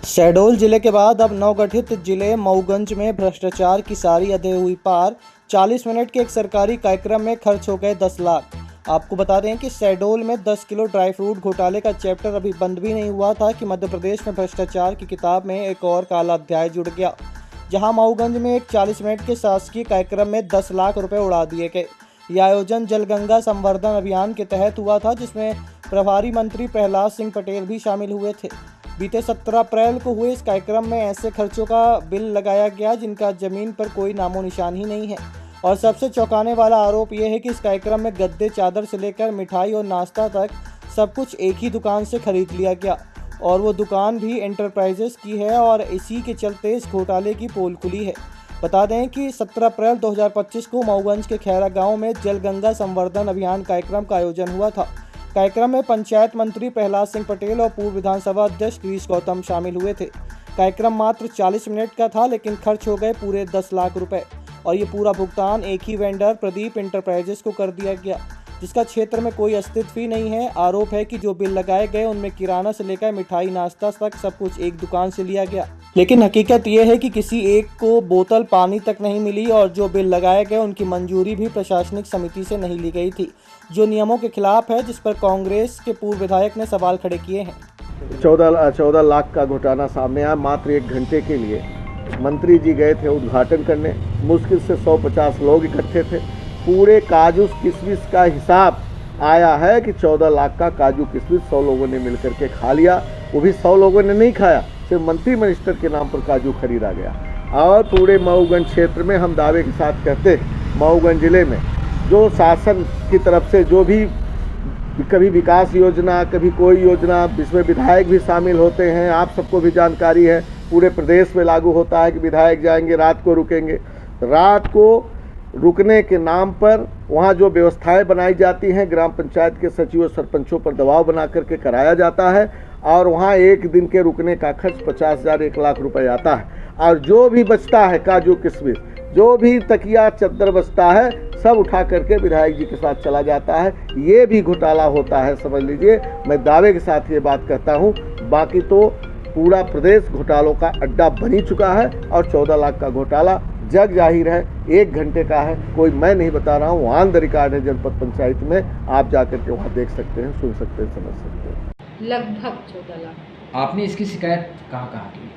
शहडोल जिले के बाद अब नवगठित जिले मऊगंज में भ्रष्टाचार की सारी हदें हुई पार। 40 मिनट के एक सरकारी कार्यक्रम में खर्च हो गए 10 लाख। आपको बता दें कि शहडोल में 10 किलो ड्राई फ्रूट घोटाले का चैप्टर अभी बंद भी नहीं हुआ था कि मध्य प्रदेश में भ्रष्टाचार की किताब में एक और काला अध्याय जुड़ गया, जहां मऊगंज में एक 40 मिनट के शासकीय कार्यक्रम में 10 लाख रुपए उड़ा दिए गए। यह आयोजन जलगंगा संवर्धन अभियान के तहत हुआ था, जिसमें प्रभारी मंत्री प्रहलाद सिंह पटेल भी शामिल हुए थे। बीते 17 अप्रैल को हुए इस कार्यक्रम में ऐसे खर्चों का बिल लगाया गया जिनका जमीन पर कोई नामो निशान ही नहीं है। और सबसे चौंकाने वाला आरोप यह है कि इस कार्यक्रम में गद्दे, चादर से लेकर मिठाई और नाश्ता तक सब कुछ एक ही दुकान से खरीद लिया गया, और वो दुकान भी एंटरप्राइजेस की है, और इसी के चलते इस घोटाले की पोल खुली है। बता दें कि 17 अप्रैल 2025 को मऊगंज के खैरा गांव में जलगंगा संवर्धन अभियान कार्यक्रम का आयोजन हुआ था। कार्यक्रम में पंचायत मंत्री प्रहलाद सिंह पटेल और पूर्व विधानसभा अध्यक्ष गिरीश गौतम शामिल हुए थे। कार्यक्रम मात्र 40 मिनट का था, लेकिन खर्च हो गए पूरे 10 लाख रुपए, और ये पूरा भुगतान एक ही वेंडर प्रदीप एंटरप्राइजेस को कर दिया गया, जिसका क्षेत्र में कोई अस्तित्व ही नहीं है। आरोप है कि जो बिल लगाए गए उनमें किराना से लेकर मिठाई, नाश्ता तक सब कुछ एक दुकान से लिया गया, लेकिन हकीकत यह है कि किसी एक को बोतल पानी तक नहीं मिली, और जो बिल लगाए गए उनकी मंजूरी भी प्रशासनिक समिति से नहीं ली गई थी, जो नियमों के खिलाफ है, जिस पर कांग्रेस के पूर्व विधायक ने सवाल खड़े किए हैं। 14 लाख का घोटाला सामने आया। मात्र 1 घंटे के लिए मंत्री जी गए थे उद्घाटन करने। मुश्किल से 150 लोग इकट्ठे थे। पूरे काजू किशमिश का हिसाब आया है कि 14 लाख का काजू किशमिश 100 लोगों ने मिलकर के खा लिया। वो भी 100 लोगों ने नहीं खाया, सिर्फ मंत्री मिनिस्टर के नाम पर काजू खरीदा गया। और पूरे मऊगंज क्षेत्र में हम दावे के साथ कहते हैं, मऊगंज जिले में जो शासन की तरफ से जो भी कभी विकास योजना, कभी कोई योजना, जिसमें विधायक भी शामिल होते हैं, आप सबको भी जानकारी है, पूरे प्रदेश में लागू होता है कि विधायक जाएंगे, रात को रुकेंगे। रात को रुकने के नाम पर वहाँ जो व्यवस्थाएं बनाई जाती हैं, ग्राम पंचायत के सचिवों सरपंचों पर दबाव बना करके कराया जाता है, और वहाँ एक दिन के रुकने का खर्च 50,000 1 लाख रुपए आता है। और जो भी बचता है काजू किशमिश, जो भी तकिया चद्दर बचता है, सब उठा करके विधायक जी के साथ चला जाता है। ये भी घोटाला होता है, समझ लीजिए। मैं दावे के साथ ये बात कहता हूँ। बाकी तो पूरा प्रदेश घोटालों का अड्डा बन ही चुका है, और 14 लाख का घोटाला जग जाहिर है, 1 घंटे का है। कोई मैं नहीं बता रहा हूँ, ऑन द रिकॉर्ड है जनपद पंचायत में। आप जाकर के वहाँ देख सकते हैं, सुन सकते हैं, समझ सकते हैं। लगभग 14 लाख। आपने इसकी शिकायत कहाँ की?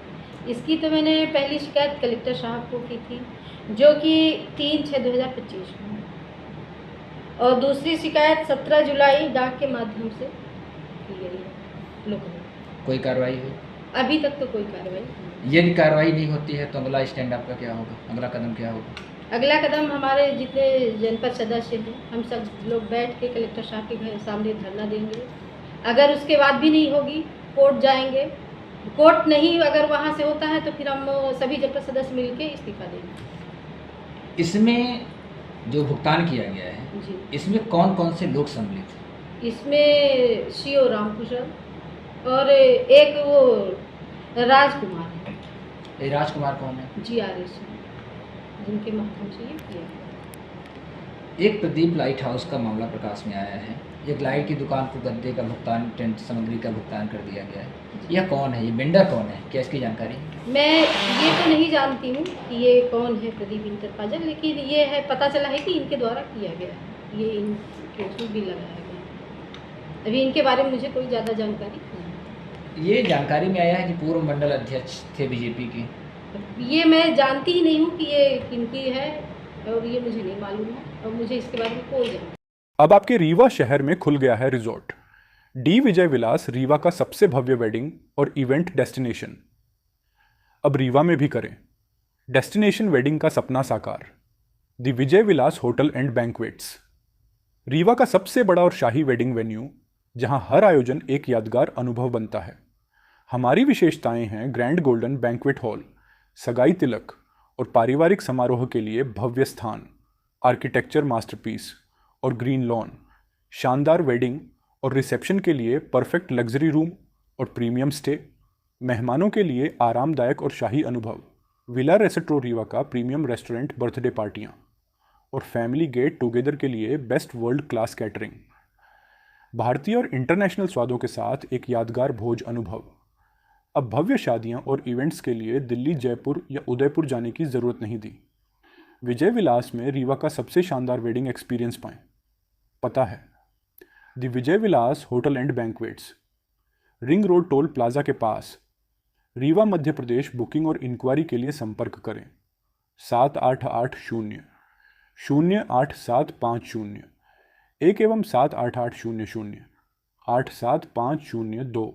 इसकी तो मैंने पहली शिकायत कलेक्टर साहब को की थी, जो कि 3/6/2025 में, और दूसरी शिकायत 17 जुलाई डाक के माध्यम से की गई है लोकल। कोई कार्रवाई हुई? अभी तक तो कोई कार्रवाई नहीं। यदि कार्रवाई नहीं होती है तो अगला स्टैंड आपका क्या होगा? अगला कदम क्या होगा? अगला कदम हमारे जितने जनपद सदस्य हैं, हम सब लोग बैठ के कलेक्टर साहब के घर सामने धरना देंगे। अगर उसके बाद भी नहीं होगी, कोर्ट जाएंगे। कोर्ट नहीं अगर वहाँ से होता है तो फिर हम सभी जनपद सदस्य मिलके इस्तीफा देंगे। इसमें जो भुगतान किया गया है जी, इसमें कौन कौन से लोग सम्मिलित हैं? इसमें सीओ रामकुशल और एक वो राजकुमार है। ये राजकुमार कौन है? GRS जिनके माध्यम से ये किया है। एक प्रदीप लाइट हाउस का मामला प्रकाश में आया है। एक लाइट की दुकान को गद्दे का भुगतान, टेंट सामग्री का भुगतान कर दिया गया है। यह कौन है? ये वेंडर कौन है? क्या इसकी जानकारी? मैं ये तो नहीं जानती हूँ कि ये कौन है प्रदीप इंटरप्राइजेज, लेकिन ये है, पता चला है कि इनके द्वारा किया गया है, ये इनके उसमें बिल लगाया गया। अभी इनके बारे में मुझे कोई ज़्यादा जानकारी नहीं। ये जानकारी में आया है कि पूर्व मंडल अध्यक्ष थे बीजेपी के। ये मैं जानती ही नहीं हूँ कि ये किनकी है, और ये मुझे नहीं मालूम है, और मुझे इसके बारे में कोई जानकारी। अब आपके रीवा शहर में खुल गया है रिजॉर्ट डी विजय विलास, रीवा का सबसे भव्य वेडिंग और इवेंट डेस्टिनेशन। अब रीवा में भी करें डेस्टिनेशन वेडिंग का सपना साकार। The Vijay Vilas hotel and banquets, Rewa का सबसे बड़ा और शाही वेडिंग वेन्यू, जहां हर आयोजन एक यादगार अनुभव बनता है। हमारी विशेषताएं हैं ग्रैंड गोल्डन बैंक्वेट हॉल, सगाई तिलक और पारिवारिक समारोह के लिए भव्य स्थान, आर्किटेक्चर मास्टरपीस और ग्रीन लॉन, शानदार वेडिंग और रिसेप्शन के लिए परफेक्ट लग्जरी रूम और प्रीमियम स्टे, मेहमानों के लिए आरामदायक और शाही अनुभव, विला रेस्टोरेंट रीवा का प्रीमियम रेस्टोरेंट, बर्थडे पार्टियाँ और फैमिली गेट टुगेदर के लिए बेस्ट वर्ल्ड क्लास कैटरिंग, भारतीय और इंटरनेशनल स्वादों के साथ एक यादगार भोज अनुभव। अब भव्य शादियां और इवेंट्स के लिए दिल्ली, जयपुर या उदयपुर जाने की ज़रूरत नहीं थी। विजय विलास में रीवा का सबसे शानदार वेडिंग एक्सपीरियंस पाएं। पता है the Vijay Vilas hotel and banquets, ring road toll plaza के पास, रीवा, मध्य प्रदेश। बुकिंग और इंक्वायरी के लिए संपर्क करें 7880 08750 1 एवं 7880 0875002।